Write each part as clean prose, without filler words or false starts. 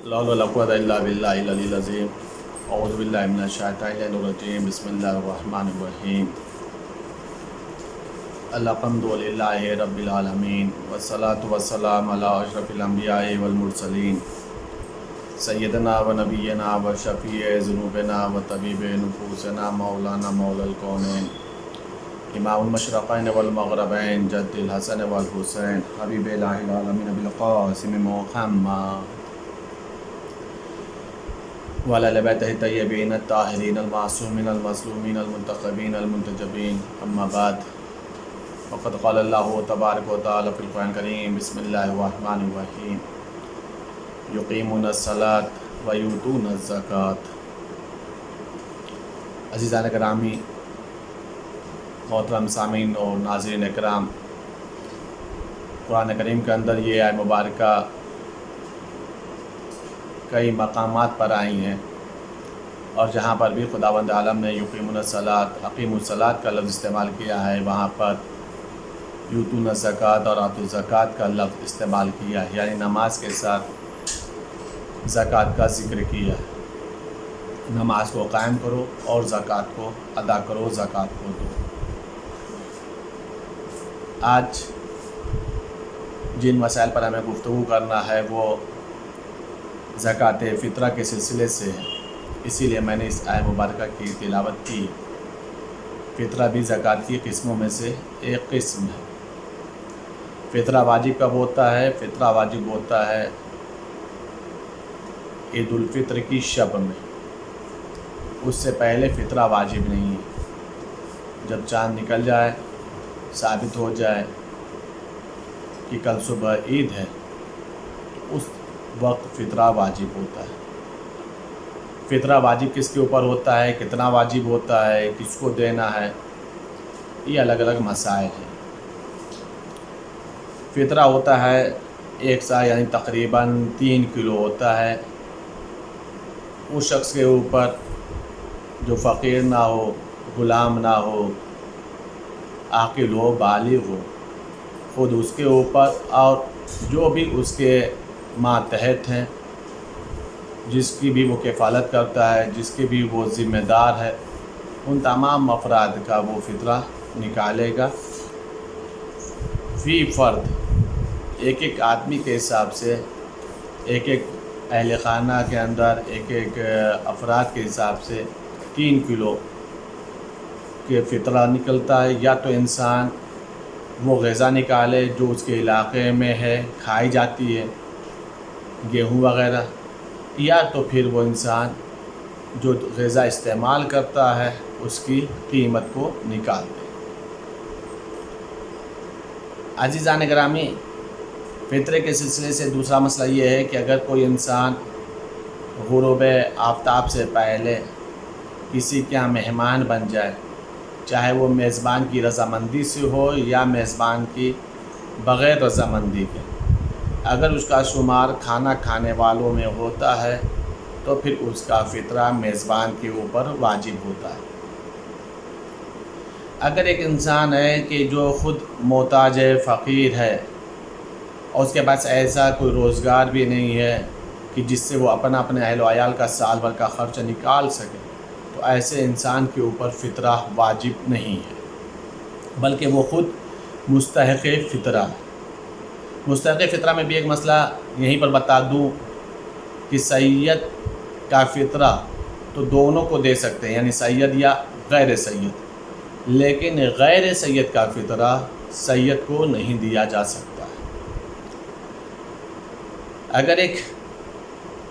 لا حول ولا قوة إلا بالله العلي العظيم أعوذ بالله من الشيطان الرجيم بسم الله الرحمن الرحيم الحمد لله رب العالمين والصلاة والسلام على أشرف الأنبياء والمرسلين سيدنا ونبينا وشفيع ذنوبنا وطبيب نفوسنا مولانا مولى الكونين امام المشرقين والمغربين جد الحسن والحسين حبيب إله العالمين بالقاسم محمد وعلى آل بیتہ الطیبین الطاہرین المعصومین المظلومین المنتخبین المنتجبین اما بعد وقد قال اللہ تبارک و تعالی فی القرآن الکریم بسم اللہ الرحمن الرحیم یقیمون الصلاۃ ویؤتون الزکوٰۃ۔ عزیزان گرامی، محترم سامعین اور ناظرین اکرام، قرآن کریم کے اندر یہ آیت مبارکہ کئی مقامات پر آئی ہیں، اور جہاں پر بھی خداوند عالم نے یقیمون الصلاۃ اقیموا الصلاۃ کا لفظ استعمال کیا ہے، وہاں پر یؤتون الزکوٰۃ اور آتوا الزکوٰۃ کا لفظ استعمال کیا ہے، یعنی نماز کے ساتھ زکوٰۃ کا ذکر کیا ہے۔ نماز کو قائم کرو اور زکوٰۃ کو ادا کرو، زکوٰۃ کو دو۔ آج جن مسائل پر ہمیں گفتگو کرنا ہے وہ زکوٰۃ فطرہ کے سلسلے سے ہے، اسی لیے میں نے اس آیت مبارکہ کی تلاوت کی۔ فطرہ بھی زکوٰۃ کی قسموں میں سے ایک قسم ہے۔ فطرہ واجب کب ہوتا ہے؟ فطرہ واجب ہوتا ہے عید الفطر کی شب میں، اس سے پہلے فطرہ واجب نہیں ہے۔ جب چاند نکل جائے، ثابت ہو جائے کہ کل صبح عید ہے، اس وقت فطرہ واجب ہوتا ہے۔ فطرہ واجب کس کے اوپر ہوتا ہے، کتنا واجب ہوتا ہے، کس کو دینا ہے، یہ الگ الگ مسائل ہیں۔ فطرہ ہوتا ہے ایک سا یعنی تقریباً 3 کلو ہوتا ہے۔ اس شخص کے اوپر جو فقیر نہ ہو، غلام نہ ہو، عاقل ہو، بالغ ہو، خود اس کے اوپر اور جو بھی اس کے ماتحت ہیں، جس کی بھی وہ کفالت کرتا ہے، جس کے بھی وہ ذمہ دار ہے، ان تمام افراد کا وہ فطرہ نکالے گا۔ فی فرد، ایک ایک آدمی کے حساب سے، ایک ایک اہل خانہ کے اندر ایک ایک افراد کے حساب سے 3 کلو کے فطرہ نکلتا ہے۔ یا تو انسان وہ غذا نکالے جو اس کے علاقے میں ہے، کھائی جاتی ہے، گیہوں وغیرہ، یا تو پھر وہ انسان جو غذا استعمال کرتا ہے اس کی قیمت کو نکال دے۔ عزیزان گرامی، فطرے کے سلسلے سے دوسرا مسئلہ یہ ہے کہ اگر کوئی انسان غروب آفتاب سے پہلے کسی کے یہاں مہمان بن جائے، چاہے وہ میزبان کی رضامندی سے ہو یا میزبان کی بغیر رضامندی کے، اگر اس کا شمار کھانا کھانے والوں میں ہوتا ہے تو پھر اس کا فطرہ میزبان کے اوپر واجب ہوتا ہے۔ اگر ایک انسان ہے کہ جو خود محتاج ہے، فقیر ہے، اور اس کے پاس ایسا کوئی روزگار بھی نہیں ہے کہ جس سے وہ اپنے اہل و عیال کا سال بھر کا خرچہ نکال سکے، تو ایسے انسان کے اوپر فطرہ واجب نہیں ہے، بلکہ وہ خود مستحق فطرہ ہے۔ مستحق فطرہ میں بھی ایک مسئلہ یہیں پر بتا دوں کہ سید کا فطرہ تو دونوں کو دے سکتے ہیں، یعنی سید یا غیر سید، لیکن غیر سید کا فطرہ سید کو نہیں دیا جا سکتا ہے۔ اگر ایک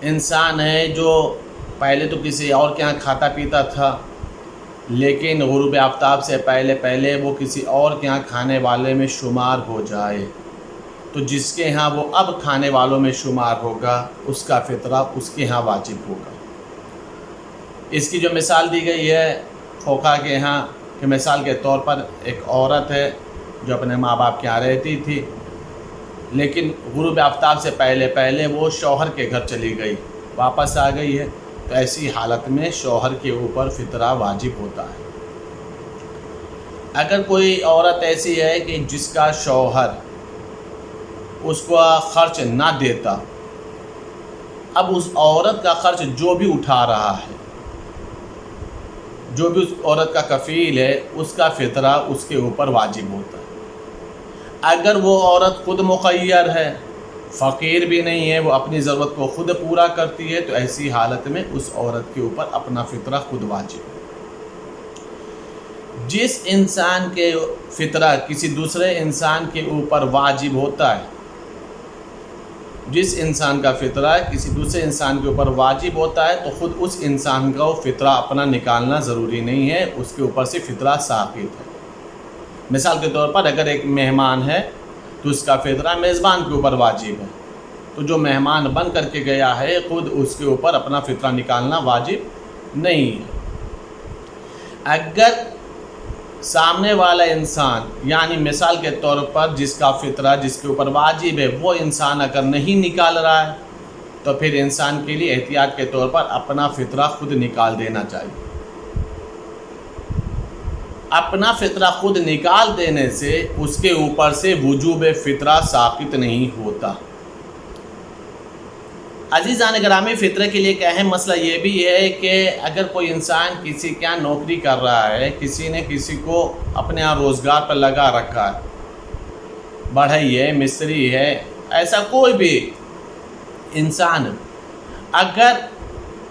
انسان ہے جو پہلے تو کسی اور کے یہاں کھاتا پیتا تھا، لیکن غروب آفتاب سے پہلے وہ کسی اور کے یہاں کھانے والے میں شمار ہو جائے، تو جس کے ہاں وہ اب کھانے والوں میں شمار ہوگا اس کا فطرہ اس کے ہاں واجب ہوگا۔ اس کی جو مثال دی گئی ہے کھوکھا کے ہاں، کہ مثال کے طور پر ایک عورت ہے جو اپنے ماں باپ کے یہاں رہتی تھی، لیکن غروب آفتاب سے پہلے وہ شوہر کے گھر چلی گئی، واپس آ گئی ہے، تو ایسی حالت میں شوہر کے اوپر فطرہ واجب ہوتا ہے۔ اگر کوئی عورت ایسی ہے کہ جس کا شوہر اس کو خرچ نہ دیتا، اب اس عورت کا خرچ جو بھی اٹھا رہا ہے، جو بھی اس عورت کا کفیل ہے، اس کا فطرہ اس کے اوپر واجب ہوتا ہے۔ اگر وہ عورت خود مخیر ہے، فقیر بھی نہیں ہے، وہ اپنی ضرورت کو خود پورا کرتی ہے، تو ایسی حالت میں اس عورت کے اوپر اپنا فطرہ خود واجب ہے۔ جس انسان کے فطرہ کسی دوسرے انسان کے اوپر واجب ہوتا ہے، جس انسان کا فطرہ کسی دوسرے انسان کے اوپر واجب ہوتا ہے، تو خود اس انسان کا وہ فطرہ اپنا نکالنا ضروری نہیں ہے، اس کے اوپر سے فطرہ ساقط ہے۔ مثال کے طور پر اگر ایک مہمان ہے تو اس کا فطرہ میزبان کے اوپر واجب ہے، تو جو مہمان بن کر کے گیا ہے خود اس کے اوپر اپنا فطرہ نکالنا واجب نہیں ہے۔ اگر سامنے والا انسان، یعنی مثال کے طور پر جس کا فطرہ جس کے اوپر واجب ہے، وہ انسان اگر نہیں نکال رہا ہے تو پھر انسان کے لیے احتیاط کے طور پر اپنا فطرہ خود نکال دینا چاہیے۔ اپنا فطرہ خود نکال دینے سے اس کے اوپر سے وجوب فطرہ ساقط نہیں ہوتا۔ عزیزان گرامی، فطرے کے لیے ایک اہم مسئلہ یہ بھی ہے کہ اگر کوئی انسان کسی کے یہاں نوکری کر رہا ہے، کسی نے کسی کو اپنے یہاں روزگار پر لگا رکھا ہے، بڑھئی ہے، مستری ہے، ایسا کوئی بھی انسان، اگر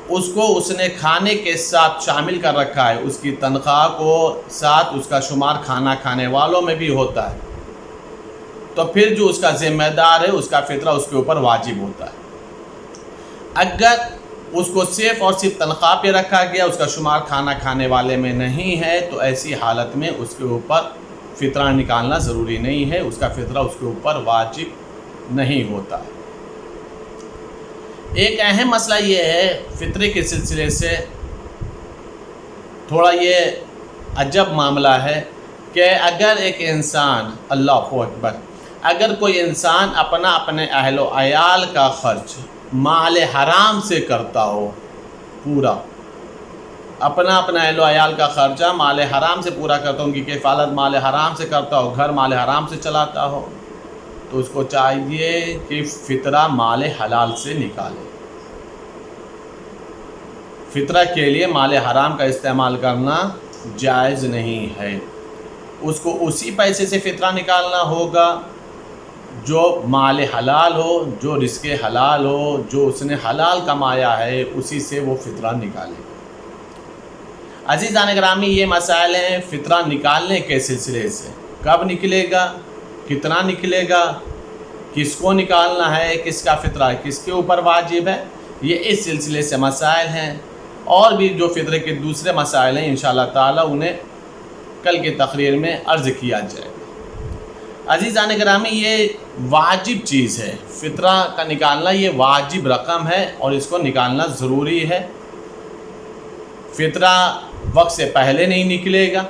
اس نے کھانے کے ساتھ شامل کر رکھا ہے، اس کی تنخواہ کو ساتھ اس کا شمار کھانا کھانے والوں میں بھی ہوتا ہے، تو پھر جو اس کا ذمہ دار ہے اس کا فطرہ اس کے اوپر واجب ہوتا ہے۔ اگر اس کو صرف اور صرف تنخواہ پہ رکھا گیا، اس کا شمار کھانا کھانے والے میں نہیں ہے، تو ایسی حالت میں اس کے اوپر فطرہ نکالنا ضروری نہیں ہے، اس کا فطرہ اس کے اوپر واجب نہیں ہوتا ہے۔ ایک اہم مسئلہ یہ ہے فطرے کے سلسلے سے، تھوڑا یہ عجب معاملہ ہے کہ اگر ایک انسان، اللہ اکبر، اگر کوئی انسان اپنے اہل و عیال کا خرچ مال حرام سے کرتا ہو، پورا اپنا اہل و عیال کا خرچہ مال حرام سے پورا کرتا ہو، ان کی کفالت مال حرام سے کرتا ہو، گھر مال حرام سے چلاتا ہو، تو اس کو چاہیے کہ فطرہ مال حلال سے نکالے۔ فطرہ کے لیے مال حرام کا استعمال کرنا جائز نہیں ہے، اس کو اسی پیسے سے فطرہ نکالنا ہوگا جو مال حلال ہو، جو رزق حلال ہو، جو اس نے حلال کمایا ہے، اسی سے وہ فطرہ نکالے۔ عزیزان گرامی، یہ مسائل ہیں فطرہ نکالنے کے سلسلے سے، کب نکلے گا، کتنا نکلے گا، کس کو نکالنا ہے، کس کا فطرہ کس کے اوپر واجب ہے، یہ اس سلسلے سے مسائل ہیں۔ اور بھی جو فطرے کے دوسرے مسائل ہیں انشاءاللہ تعالی انہیں کل کی تقریر میں عرض کیا جائے گا۔ عزیزان گرامی، یہ واجب چیز ہے، فطرہ کا نکالنا یہ واجب رقم ہے اور اس کو نکالنا ضروری ہے۔ فطرہ وقت سے پہلے نہیں نکلے گا،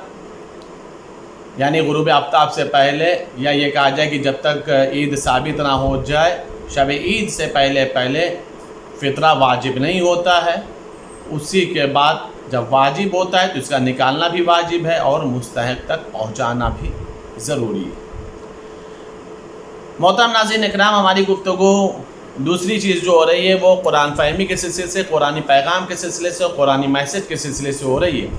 یعنی غروب آفتاب سے پہلے، یا یہ کہا جائے کہ جب تک عید ثابت نہ ہو جائے، شب عید سے پہلے فطرہ واجب نہیں ہوتا ہے۔ اسی کے بعد جب واجب ہوتا ہے تو اس کا نکالنا بھی واجب ہے اور مستحق تک پہنچانا بھی ضروری ہے۔ محترم ناظرین اکرام، ہماری گفتگو دوسری چیز جو ہو رہی ہے وہ قرآن فہمی کے سلسلے سے، قرآن پیغام کے سلسلے سے اور قرآن میسج کے سلسلے سے ہو رہی ہے۔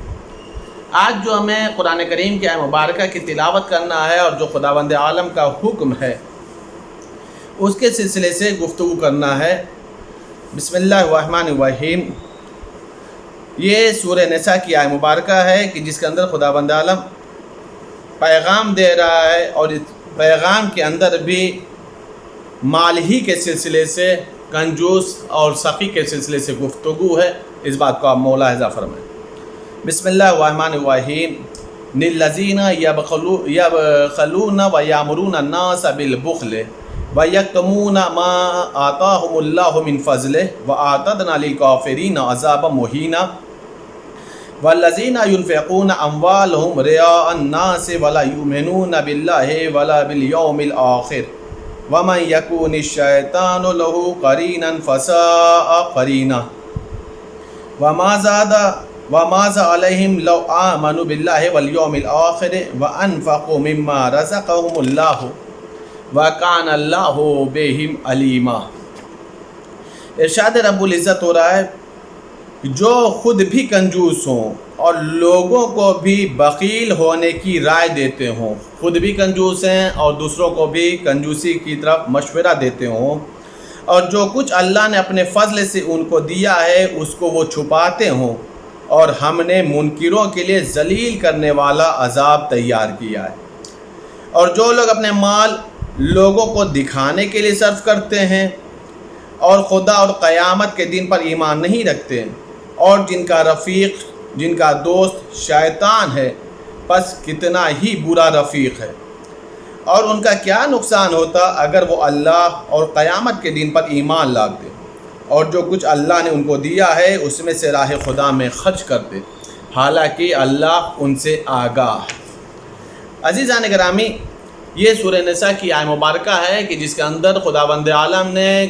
آج جو ہمیں قرآن کریم کی آیت مبارکہ کی تلاوت کرنا ہے اور جو خداوند عالم کا حکم ہے اس کے سلسلے سے گفتگو کرنا ہے۔ بسم اللہ الرحمن الرحیم۔ یہ سورہ نساء کی آیت مبارکہ ہے کہ جس کے اندر خداوند عالم پیغام دے رہا ہے، اور اس پیغام کے اندر بھی مال ہی کے سلسلے سے، کنجوس اور سخی کے سلسلے سے گفتگو ہے۔ اس بات کو آپ ملاحظہ فرمائیں۔ بسم اللہ الرحمن الرحیم۔ للذین یبخلون ویامرون الناس بالبخل ویکتمون ما آتاہم اللہ من فضلہ واعتدنا للکافرین عذابا مہینا والذین ینفقون اموالہم رئاء الناس ولا یؤمنون باللہ ولا بالیوم الآخر ومن یکون الشیطان لہ قرینا فساء قرینا وماذا علیہم لو آمنوا باللہ والیوم الآخر وانفقوا مما رزقہم اللہ وَكَانَ اللَّهُ بِهِمْ عَلِيمًا۔ ارشاد رب العزت ہو رہا ہے جو خود بھی کنجوس ہوں اور لوگوں کو بھی بخیل ہونے کی رائے دیتے ہوں، خود بھی کنجوس ہیں اور دوسروں کو بھی کنجوسی کی طرف مشورہ دیتے ہوں، اور جو کچھ اللہ نے اپنے فضل سے ان کو دیا ہے اس کو وہ چھپاتے ہوں، اور ہم نے منکروں کے لیے ذلیل کرنے والا عذاب تیار کیا ہے۔ اور جو لوگ اپنے مال لوگوں کو دکھانے کے لیے صرف کرتے ہیں اور خدا اور قیامت کے دن پر ایمان نہیں رکھتے، اور جن کا رفیق، جن کا دوست شیطان ہے، پس کتنا ہی برا رفیق ہے، اور ان کا کیا نقصان ہوتا اگر وہ اللہ اور قیامت کے دن پر ایمان لاتے اور جو کچھ اللہ نے ان کو دیا ہے اس میں سے راہ خدا میں خرچ کرتے، حالانکہ اللہ ان سے آگاہ ہے۔ عزیزان گرامی، یہ سورہ نساء کی آیہ مبارکہ ہے کہ جس کے اندر خداوند عالم نے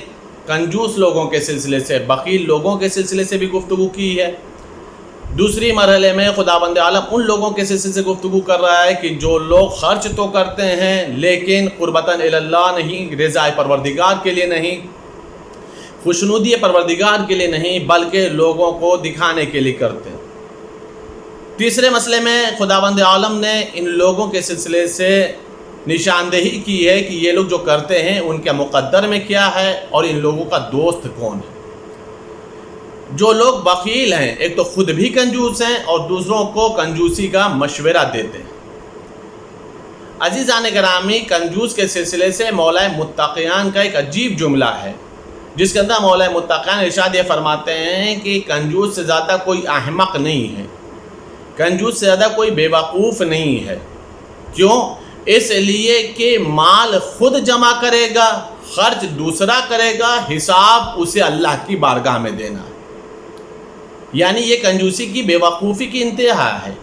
کنجوس لوگوں کے سلسلے سے، بخیل لوگوں کے سلسلے سے بھی گفتگو کی ہے۔ دوسری مرحلے میں خداوند عالم ان لوگوں کے سلسلے سے گفتگو کر رہا ہے کہ جو لوگ خرچ تو کرتے ہیں لیکن قربتاً الی اللہ نہیں، رضائے پروردگار کے لیے نہیں، خوشنودی پروردگار کے لیے نہیں، بلکہ لوگوں کو دکھانے کے لیے کرتے ہیں۔ تیسرے مسئلے میں خداوند عالم نے ان لوگوں کے سلسلے سے نشاندہی کی ہے کہ یہ لوگ جو کرتے ہیں ان کے مقدر میں کیا ہے اور ان لوگوں کا دوست کون ہے۔ جو لوگ بخیل ہیں، ایک تو خود بھی کنجوس ہیں اور دوسروں کو کنجوسی کا مشورہ دیتے ہیں۔ عزیزان گرامی، کنجوس کے سلسلے سے مولا متقیان کا ایک عجیب جملہ ہے، جس کے اندر مولا متقیان ارشاد یہ فرماتے ہیں کہ کنجوس سے زیادہ کوئی احمق نہیں ہے، کنجوس سے زیادہ کوئی بے وقوف نہیں ہے۔ کیوں؟ اس لیے کہ مال خود جمع کرے گا، خرچ دوسرا کرے گا، حساب اسے اللہ کی بارگاہ میں دینا ہے۔ یعنی یہ کنجوسی کی بے وقوفی کی انتہا ہے۔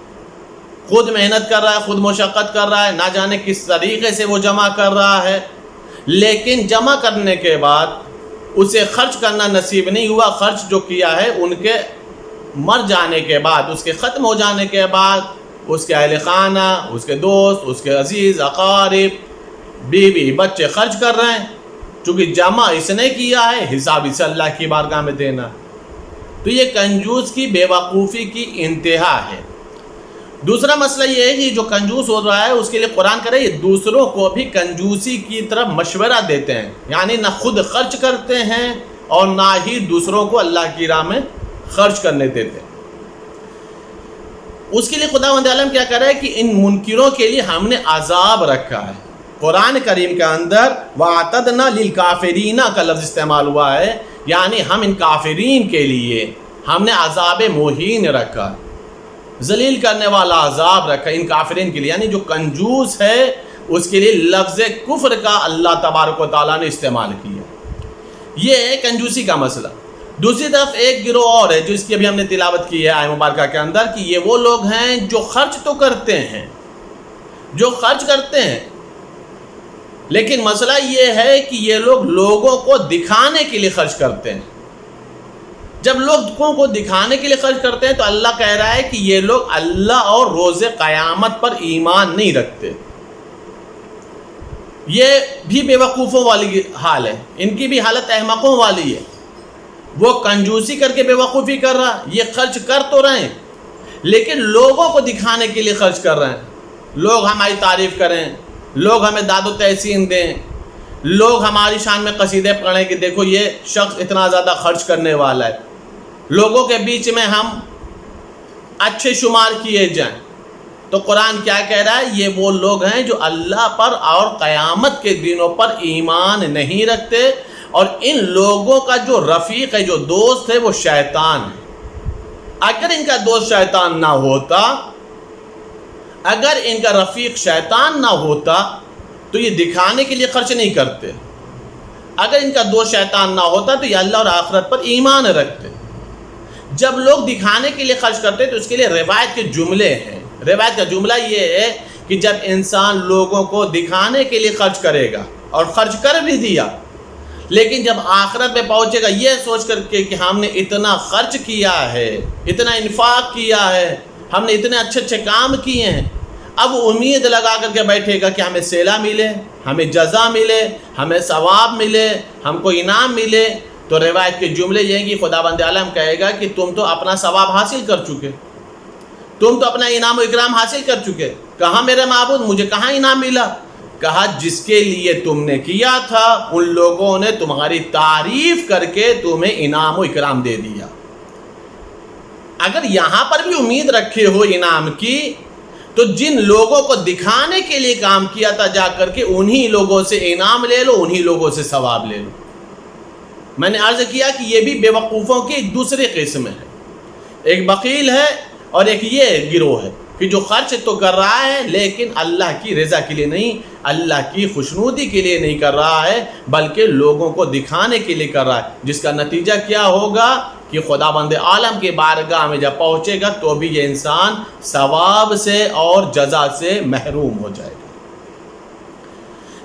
خود محنت کر رہا ہے، خود مشقت کر رہا ہے، نہ جانے کس طریقے سے وہ جمع کر رہا ہے، لیکن جمع کرنے کے بعد اسے خرچ کرنا نصیب نہیں ہوا۔ خرچ جو کیا ہے ان کے مر جانے کے بعد، اس کے ختم ہو جانے کے بعد، اس کے اہل خانہ، اس کے دوست، اس کے عزیز اقارب، بیوی بچے خرچ کر رہے ہیں، چونکہ جمع اس نے کیا ہے، حساب اسے اللہ کی بارگاہ میں دینا۔ تو یہ کنجوس کی بے وقوفی کی انتہا ہے۔ دوسرا مسئلہ یہ ہے کہ جو کنجوس ہو رہا ہے اس کے لیے قرآن کہہ رہا ہے یہ دوسروں کو بھی کنجوسی کی طرف مشورہ دیتے ہیں، یعنی نہ خود خرچ کرتے ہیں اور نہ ہی دوسروں کو اللہ کی راہ میں خرچ کرنے دیتے ہیں۔ اس کے لیے خداوند عالم کیا کر رہا ہے کہ ان منکروں کے لیے ہم نے عذاب رکھا ہے۔ قرآن کریم کے اندر وَأَعْتَدْنَا لِلْكَافِرِينَ کا لفظ استعمال ہوا ہے، یعنی ہم ان کافرین کے لیے ہم نے عذاب مہین رکھا، ذلیل کرنے والا عذاب رکھا ان کافرین کے لیے، یعنی جو کنجوس ہے اس کے لیے لفظ کفر کا اللہ تبارک و تعالیٰ نے استعمال کیا۔ یہ ہے کنجوسی کا مسئلہ۔ دوسری طرف ایک گروہ اور ہے جو اس کی ابھی ہم نے تلاوت کی ہے آیہ مبارکہ کے اندر، کہ یہ وہ لوگ ہیں جو خرچ تو کرتے ہیں، جو خرچ کرتے ہیں، لیکن مسئلہ یہ ہے کہ یہ لوگ لوگوں کو دکھانے کے لیے خرچ کرتے ہیں۔ جب لوگوں کو دکھانے کے لیے خرچ کرتے ہیں تو اللہ کہہ رہا ہے کہ یہ لوگ اللہ اور روز قیامت پر ایمان نہیں رکھتے۔ یہ بھی بے وقوفوں والی حال ہے، ان کی بھی حالت احمقوں والی ہے۔ وہ کنجوسی کر کے بے وقوفی کر رہا، یہ خرچ کر تو رہے ہیں لیکن لوگوں کو دکھانے کے لیے خرچ کر رہے ہیں، لوگ ہماری تعریف کریں، لوگ ہمیں داد و تحسین دیں، لوگ ہماری شان میں قصیدے پڑھیں کہ دیکھو یہ شخص اتنا زیادہ خرچ کرنے والا ہے، لوگوں کے بیچ میں ہم اچھے شمار کیے جائیں۔ تو قرآن کیا کہہ رہا ہے؟ یہ وہ لوگ ہیں جو اللہ پر اور قیامت کے دنوں پر ایمان نہیں رکھتے، اور ان لوگوں کا جو رفیق ہے، جو دوست ہے، وہ شیطان ہے۔ اگر ان کا دوست شیطان نہ ہوتا، اگر ان کا رفیق شیطان نہ ہوتا تو یہ دکھانے کے لیے خرچ نہیں کرتے، اگر ان کا دوست شیطان نہ ہوتا تو یہ اللہ اور آخرت پر ایمان رکھتے۔ جب لوگ دکھانے کے لیے خرچ کرتے تو اس کے لیے روایت کے جملے ہیں۔ روایت کا جملہ یہ ہے کہ جب انسان لوگوں کو دکھانے کے لیے خرچ کرے گا اور خرچ کر بھی دیا، لیکن جب آخرت میں پہنچے گا یہ سوچ کر کے کہ ہم نے اتنا خرچ کیا ہے، اتنا انفاق کیا ہے، ہم نے اتنے اچھے اچھے کام کیے ہیں، اب امید لگا کر کے بیٹھے گا کہ ہمیں صلہ ملے، ہمیں جزا ملے، ہمیں ثواب ملے، ہم کو انعام ملے، تو روایت کے جملے یہ ہیں کہ خداوند عالم کہے گا کہ تم تو اپنا ثواب حاصل کر چکے، تم تو اپنا انعام و اکرام حاصل کر چکے۔ کہاں میرے معبود، مجھے کہاں انعام ملا؟ کہا جس کے لیے تم نے کیا تھا ان لوگوں نے تمہاری تعریف کر کے تمہیں انعام و اکرام دے دیا۔ اگر یہاں پر بھی امید رکھے ہو انعام کی، تو جن لوگوں کو دکھانے کے لیے کام کیا تھا جا کر کے انہی لوگوں سے انعام لے لو، انہی لوگوں سے ثواب لے لو۔ میں نے عرض کیا کہ یہ بھی بے وقوفوں کی ایک دوسری قسم ہے، ایک بخیل ہے اور ایک یہ گروہ ہے کہ جو خرچ تو کر رہا ہے لیکن اللہ کی رضا کے لیے نہیں، اللہ کی خوشنودی کے لیے نہیں کر رہا ہے، بلکہ لوگوں کو دکھانے کے لیے کر رہا ہے، جس کا نتیجہ کیا ہوگا کہ خداوند عالم کے بارگاہ میں جب پہنچے گا تو بھی یہ انسان ثواب سے اور جزا سے محروم ہو جائے گا۔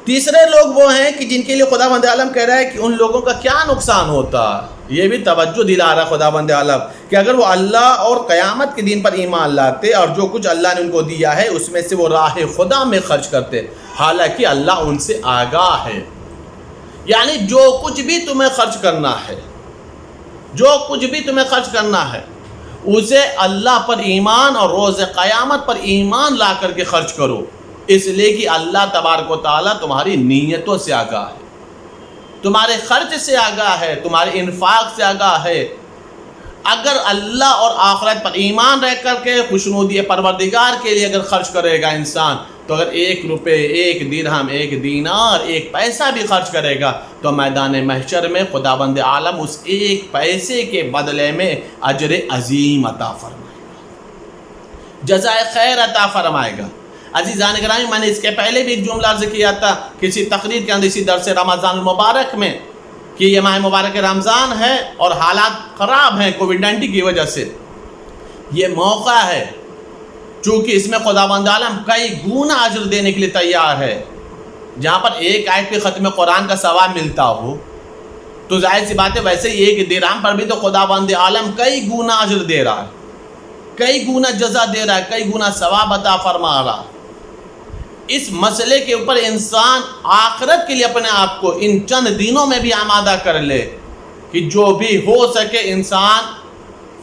تیسرے لوگ وہ ہیں کہ جن کے لیے خداوند عالم کہہ رہا ہے کہ ان لوگوں کا کیا نقصان ہوتا ہے، یہ بھی توجہ دلا رہا خداوند عالم کہ اگر وہ اللہ اور قیامت کے دن پر ایمان لاتے اور جو کچھ اللہ نے ان کو دیا ہے اس میں سے وہ راہ خدا میں خرچ کرتے، حالانکہ اللہ ان سے آگاہ ہے، یعنی جو کچھ بھی تمہیں خرچ کرنا ہے، جو کچھ بھی تمہیں خرچ کرنا ہے اسے اللہ پر ایمان اور روز قیامت پر ایمان لا کر کے خرچ کرو، اس لیے کہ اللہ تبارک و تعالیٰ تمہاری نیتوں سے آگاہ ہے، تمہارے خرچ سے آگاہ ہے، تمہارے انفاق سے آگاہ ہے۔ اگر اللہ اور آخرت پر ایمان رہ کر کے خوشنودی پروردگار کے لیے اگر خرچ کرے گا انسان، تو اگر 1 روپے، 1 درہم، 1 دینار، 1 پیسہ بھی خرچ کرے گا تو میدان محشر میں خداوند عالم اس 1 پیسے کے بدلے میں اجر عظیم عطا فرمائے گا، جزائے خیر عطا فرمائے گا۔ عزیزان گرامی، میں نے اس کے پہلے بھی ایک جملہ عرض کیا تھا کسی تقریر کے اندر اسی درس رمضان المبارک میں کہ یہ ماہ مبارک رمضان ہے اور حالات خراب ہیں کووڈ-19 کی وجہ سے، یہ موقع ہے چونکہ اس میں خداوند عالم کئی گنا اجر دینے کے لیے تیار ہے۔ جہاں پر 1 آیت پہ ختم قرآن کا ثواب ملتا ہو تو ظاہر سی بات ہے ویسے ہی 1 درہم پر بھی تو خداوند عالم کئی گنا اجر دے رہا ہے، کئی گنا جزا دے رہا ہے، کئی گنا ثواب عطا فرما رہا ہے۔ اس مسئلے کے اوپر انسان آخرت کے لیے اپنے آپ کو ان چند دنوں میں بھی آمادہ کر لے کہ جو بھی ہو سکے انسان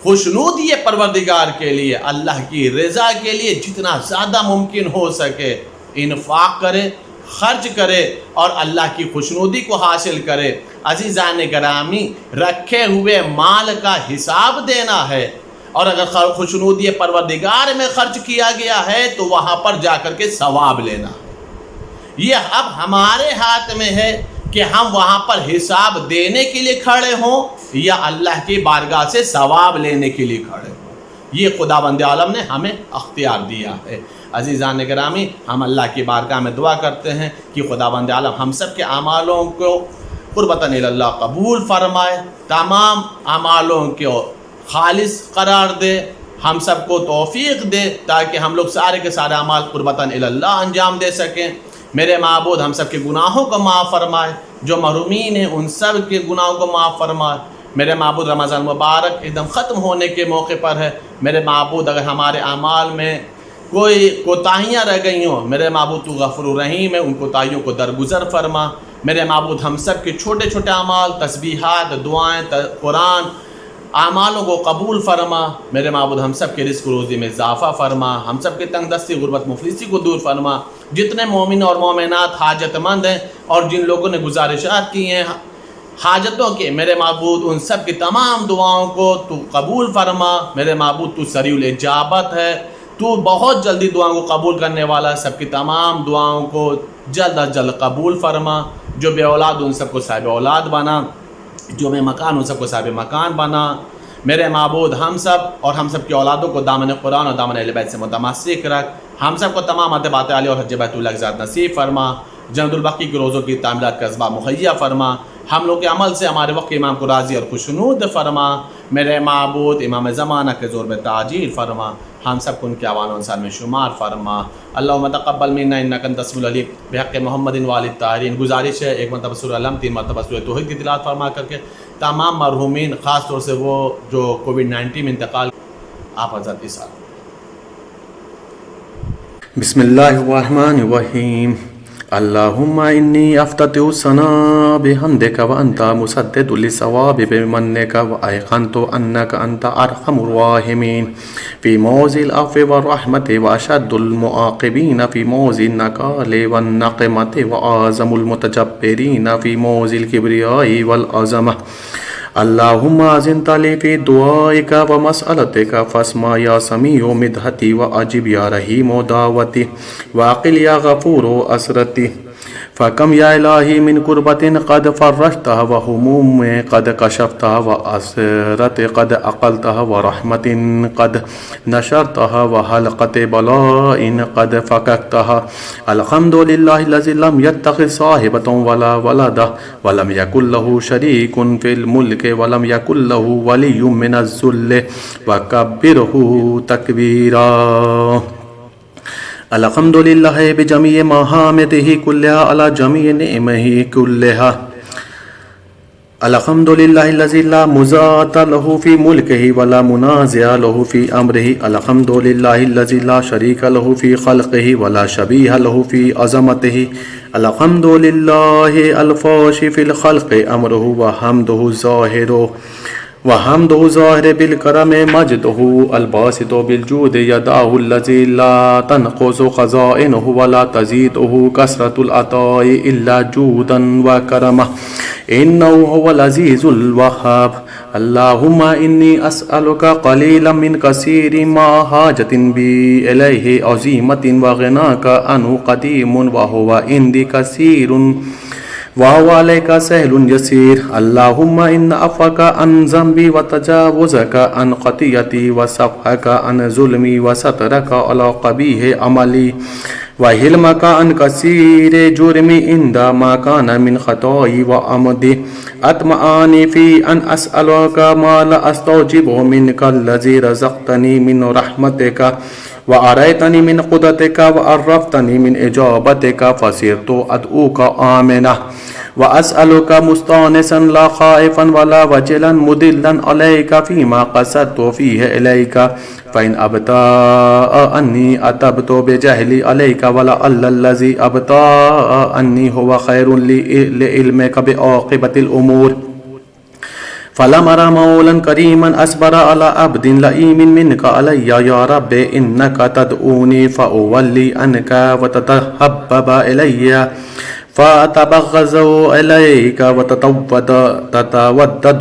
خوشنودی پروردگار کے لیے، اللہ کی رضا کے لیے جتنا زیادہ ممکن ہو سکے انفاق کرے، خرچ کرے اور اللہ کی خوشنودی کو حاصل کرے۔ عزیزان گرامی، رکھے ہوئے مال کا حساب دینا ہے، اور اگر خوشنودی پروردگار میں خرچ کیا گیا ہے تو وہاں پر جا کر کے ثواب لینا ہے۔ یہ اب ہمارے ہاتھ میں ہے کہ ہم وہاں پر حساب دینے کے لیے کھڑے ہوں یا اللہ کی بارگاہ سے ثواب لینے کے لیے کھڑے ہوں، یہ خداوند عالم نے ہمیں اختیار دیا ہے۔ عزیزان گرامی، ہم اللہ کی بارگاہ میں دعا کرتے ہیں کہ خداوند عالم ہم سب کے اعمالوں کو قربتاً اللہ قبول فرمائے، تمام اعمالوں کو خالص قرار دے، ہم سب کو توفیق دے تاکہ ہم لوگ سارے کے سارے اعمال قربتاً اللہ انجام دے سکیں۔ میرے معبود ہم سب کے گناہوں کو معاف فرمائے، جو محرومین ہیں ان سب کے گناہوں کو معاف فرمائے۔ میرے معبود رمضان مبارک ایک دم ختم ہونے کے موقع پر ہے، میرے معبود اگر ہمارے اعمال میں کوئی کوتاہیاں رہ گئی ہوں، میرے معبود تو غفور الرحیم ہے، ان کوتاہیوں کو درگزر فرما۔ میرے معبود ہم سب کے چھوٹے چھوٹے اعمال، تسبیحات، دعائیں، قرآن اعمالوں کو قبول فرما۔ میرے معبود ہم سب کے رزق و روزی میں اضافہ فرما، ہم سب کے تنگ دستی غربت مفلسی کو دور فرما۔ جتنے مومن اور مومنات حاجت مند ہیں اور جن لوگوں نے گزارشات کی ہیں حاجتوں کے، میرے معبود ان سب کی تمام دعاؤں کو تو قبول فرما۔ میرے معبود تو سریع الاجابت ہے، تو بہت جلدی دعاؤں کو قبول کرنے والا ہے، سب کی تمام دعاؤں کو جلد از جلد قبول فرما۔ جو بے اولاد ان سب کو صاحب اولاد بنا، جو میں مکان ان سب کو صاحب مکان بنا۔ میرے معبود ہم سب اور ہم سب کی اولادوں کو دامن قرآن اور دامن اہل بیت سے متمسک رکھ، ہم سب کو تمام اتباعت علی اور حج بیت اللہ کی ذات نصیب فرما، جنت البقیع کے روزوں کی تعمیرات کا اسباب مہیا فرما، ہم لوگ کے عمل سے ہمارے وقت کے امام کو راضی اور خوشنود فرما۔ میرے معبود امام زمانہ کے زور میں تعجیل فرما، ہم سب کو ان کے اعوان و انصار میں شمار فرما۔ اللہم تقبل منا انک انت السمیع العلیم، بحق محمد وآل الطاہرین۔ گزارش ہے 1 مرتبہ سورہ الحمد، 3 مرتبہ سورہ توحید کی تلاوت فرما کر کے تمام مرحومین، خاص طور سے وہ جو کووڈ-19 میں انتقال آپ حضرت اس سال۔ بسم اللہ الرحمن الرحیم۔ اللہم انی افتتح ثنا بحمدك وأنت مسدد للصواب بمنك وأيقنت أنك أنت أرحم الراحمين في موضع العفو والرحمة وأشد المعاقبين في موضع النكال والنقمة وأعظم المتجبرين في موضع الكبرياء والعظمة. اللهم أذنت لي في دعائك ومسألتك فاسمع يا سميع مدحتي وأجب يا رحيم دعوتي وأقل يا غفور أسرتي. فكم يا إلهي من كربة قد فرجتها وهموم قد كشفتها وأسرة قد أقلتها ورحمة قد نشرتها وحلقة بلاء قد فككتها. الحمد لله الذي لم يتخذ صاحبة ولا ولد ولم يكن له شريك في الملك ولم يكن له ولي من الذل وكبره تكبيرا. الحمد لله بجميع محامده كلها على جميع نعمه كلها. الحمد لله الذي لا مزاة له في ملكه ولا منازع له في أمره. الحمد لله الذي لا شريك له في خلقه ولا شبيه له في عظمته. الحمد لله الفاشي في الخلق أمره وحمده ظاهر بالكرم مجده الباسط بالجود يداه الذي لا تنقص خزائنه ولا تزيده كثرة العطاء إلا جودا وكرمه إنه هو العزيز الوهاب. اللهم إني أسألك قليلا من كثير ما حاجة بي إليه عظيمة وغناك عنه قديم وهو عندي كثير وهو عليك سهل يسير. اللهم إن عفوك عن ذنبي وتجاوزك عن خطيئتي وصفحك عن ظلمي وسترك على قبيح عملي وحلمك عن كثير جرمي عندما كان من خطاي وعمدي أطمعني في أن أسألك ما لا أستوجبه منك الذي رزقتني من رحمتك وأريتني من قدرتك وعرفتني من إجابتك فصرت أدعوك آمنا وأسألك مستانسا لا خائفا ولا وجلا مدلا عليك فيما قصدت فيه إليك. فإن أبطأ أني أتبت بجهلي عليك ولعل الذي أبطأ أني هو خير لعلمك بعاقبة الأمور. فلم أرى مولا كريما أصبر على عبد لئيم منك علي يا رب إنك تدعوني فأولي عنك وتتحبب إلي فأتبغض إليك وتتودد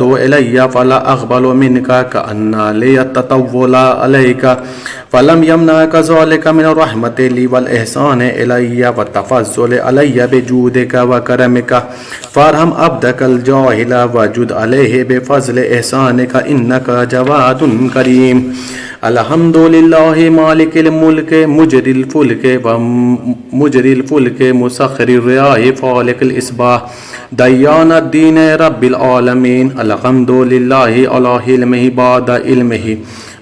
إلي فلا أقبل منك كأن لي التطول عليك. فلم يمنعك ذلك من الرحمة لي والإحسان إلي والتفضل علي بجودك وكرمك. فارحم عبدك الجاهل وجد عليه بفضل إحسانك إنك جواد كريم. الحمد لله مالك الملك مجري الفلك مسخر الرياح فالق الإصباح ديان الدين رب العالمين. الحمد لله على حلمه بعد علمه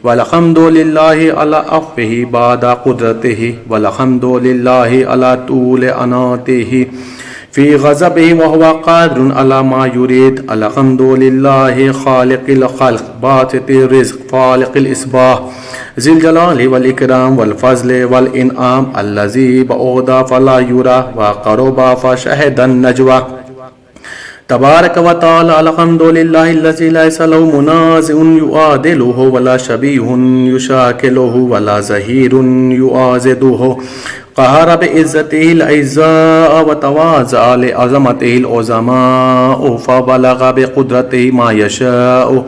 والحمد لله على عفوه بعد قدرته والحمد لله على طول أناته في غضبه وهو قادر على ما يريد. الحمد لله خالق الخلق باسط الرزق فالق الإصباح ذي الجلال والإكرام والفضل والإنعام الذي بعد فلا يرى وقرب فشهد النجوى. تبارك وتعالى. الحمد لله الذي ليس له منازع يعادله ولا شبيه يشاكله ولا زهير يعازده. قهر بعزته الأعزاء وتواضع لعظمته العظماء فبلغ بقدرته ما يشاء.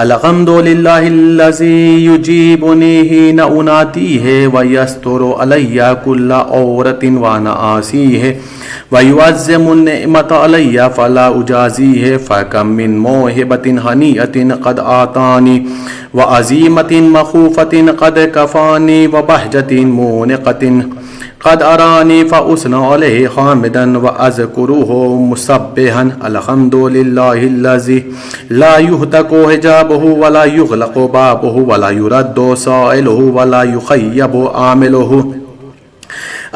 الحمد لله الذي يجيبني حين أناديه ويستر علي كل عورة وأنا آسيه ويعظم النعمة علي فلا أجازيه. فكم من موهبة هنيئة قد أعطاني وعزيمة مخوفة قد كفاني وبهجة مونقة قد أراني فأثنى عليه حامدا وأذكره مسبحا. الحمد لله الذي لا يهتك حجابه ولا يغلق بابه ولا يرد سائله ولا يخيب عامله.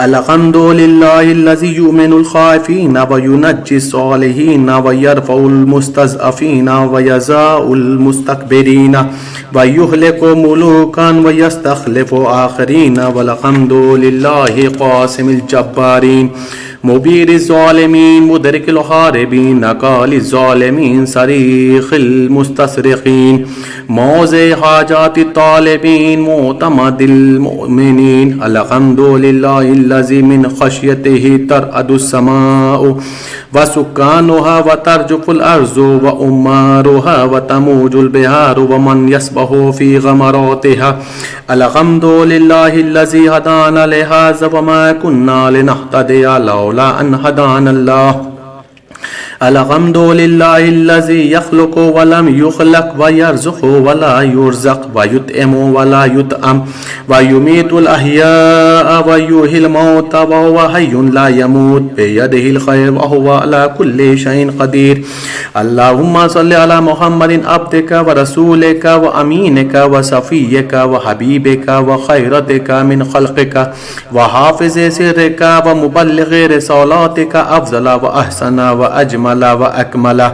الحمد لله الذي يؤمن الخائفين وينجي الصالحين ويرفع المستضعفين ويزاء المستكبرين ويهلك ملوكا ويستخلف آخرين. والحمد لله قاسم الجبارين مبیر الظالمین مدرک الحاربین نکال الظالمین صریخ المستسرقین موضع حاجات الطالبین معتمد المؤمنین الحمد للہ الذی من خشیتہ ترعد السماء وسکانها وترجف الارض وامارها وتموج البحار ومن يسبح في غمراتها الحمد للہ الذی هدانا لهذا وما كنا لنهتدي لولا ان هدانا اللہ الحمد للہ الذی یخلق ولم یخلق ویرزق ولا یرزق ویطعم ولا یطعم ویمیت الاحیاء ویحیی الموت وهو حی لا یموت بیدہ الخیر وهو علی کل شیء قدیر اللہم صلی علی محمد عبدک ورسولک وامینک وصفیک وحبیبک وخیرتک من خلقک وحافظ سرک ومبلغ رسالاتک افضل واحسن واجمل وأكمل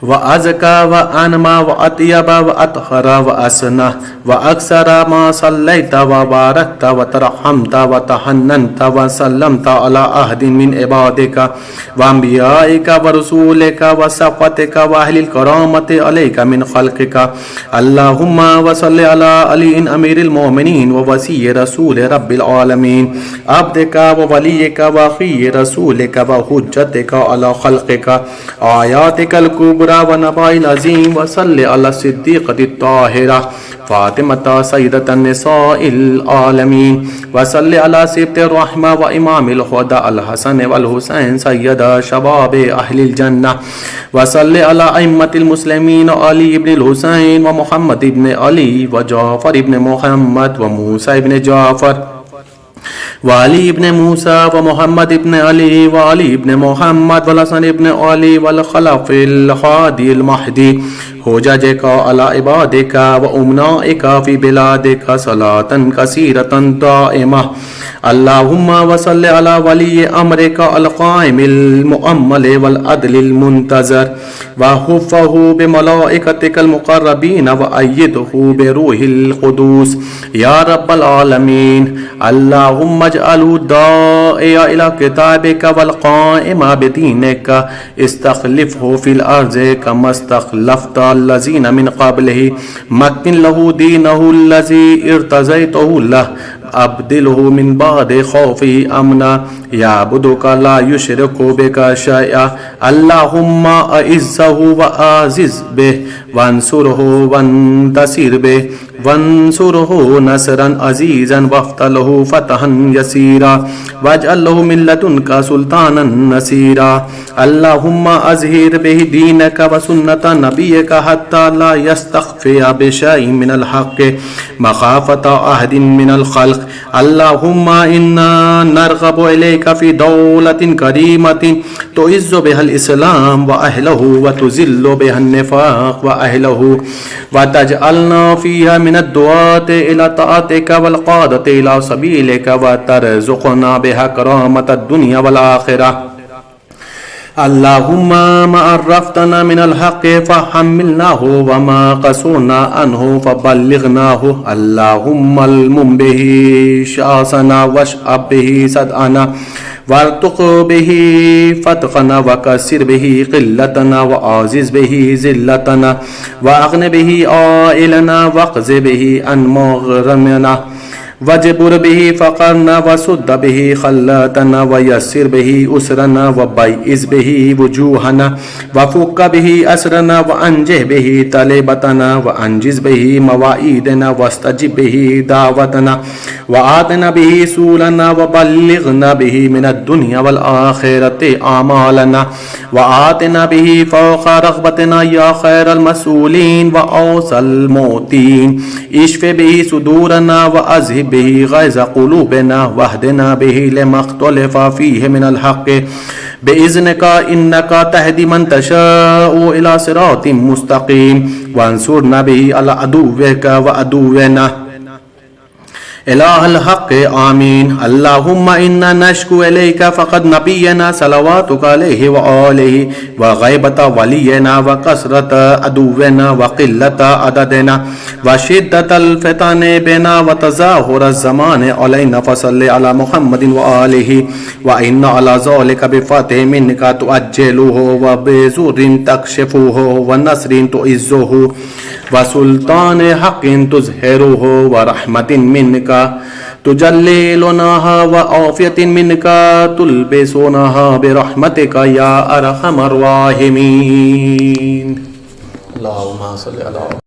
وأزكى وأنمى وأطيب وأطهر وأسنى وأكثر ما صليت وباركت وترحمت وتحننت وسلمت على أحد من عبادك وأنبيائك ورسولك وصفوتك وأهل الكرامة عليك من خلقك اللهم وصل على علي أمير المؤمنين ووصي رسول رب العالمين عبدك ووليك وأخي رسولك وحجتك على خلقك آياتك الكبرى ونبأ العظيم وصل على الصديقة الطاهرة فاطمة سيدة النساء العالمين وصل على سبط الرحمة وإمام الهدى الحسن والحسين سيد شباب أهل الجنة وصل على أئمة المسلمين علي بن الحسين ومحمد بن علي وجعفر بن محمد وموسى بن جعفر وعلي بن موسى ومحمد بن علي وعلي بن محمد والحسن بن علي والخلف الهادي المهدي حججك على عبادك وأمنائك في بلادك صلاة كثيرة دائمة اللهم وصل على ولي أمرك القائم المؤمل والعدل المنتظر وحفه بملائكتك المقربين وأيده بروح القدوس يا رب العالمين اللهم اجعله الداعي إلى كتابك والقائم بدينك استخلفه في الأرض كما استخلفت الذين من قبله مكن له دينه الذي ارتضيته له أبدله من بعد خوفه أمنا يعبدك لا يشرك بك شيئا اللهم أعزه وأعزز به وانصره وانتصر به وانصره نصرا عزيزا وافتح له فتحا يسيرا واجعل له من لدنك سلطانا نصيرا اللهم أظهر به دينك وسنة نبيك حتى لا يستخفي بشيء من الحق مخافة أحد من الخلق اللهم إنا نرغب إليك في دولة كريمة تعز بها الإسلام وأهله وتذل بها النفاق وأهله وتجعلنا فيها من الدعاة إلى طاعتك والقادة إلى سبيلك وترزقنا بها كرامة الدنيا والآخرة اللهم ما عرفتنا من الحق فحملناه وما قصرنا عنه فبلغناه اللهم المم به شاسنا واشعب به صدعنا وارتق به فتقنا وكسر به قلتنا وعزز به ذلتنا واغن به عائلنا واقض به عن مغرمنا وجبر به فقرنا وسد به خلاتنا ويسر به أسرنا وبيئس به وجوهنا وفك به أسرنا وأنجه به طلبتنا وأنجز به مواعيدنا واستجب به دعوتنا وآتنا به سولنا وبلغنا به من الدنيا والآخرة أعمالنا وآتنا به فوق رغبتنا يا خير المسؤولين وأوصى الموتين اشف به صدورنا وأذهب به غيظ قلوبنا واهدنا به لما اختلف فيه من الحق بإذنك إنك تهدي من تشاء إلى صراط مستقيم وانصرنا به على عدوك وعدونا إله الحق آمين. اللهم إنا نشكو إليك فقد نبينا صلواتك عليه وآله وغيبة ولينا وكثرة عدونا وقلة عددنا وشدة الفتن بنا وتظاهر الزمان علينا فصل على محمد وآله وإن على ذلك بفتح منك تؤجله وبزور تكشفه ونصر تعزه وسلطان حق تظهره ورحمة منك تجللناها وعافية منك تلبسونها برحمتك يا أرحم الراحمين. اللهم صل على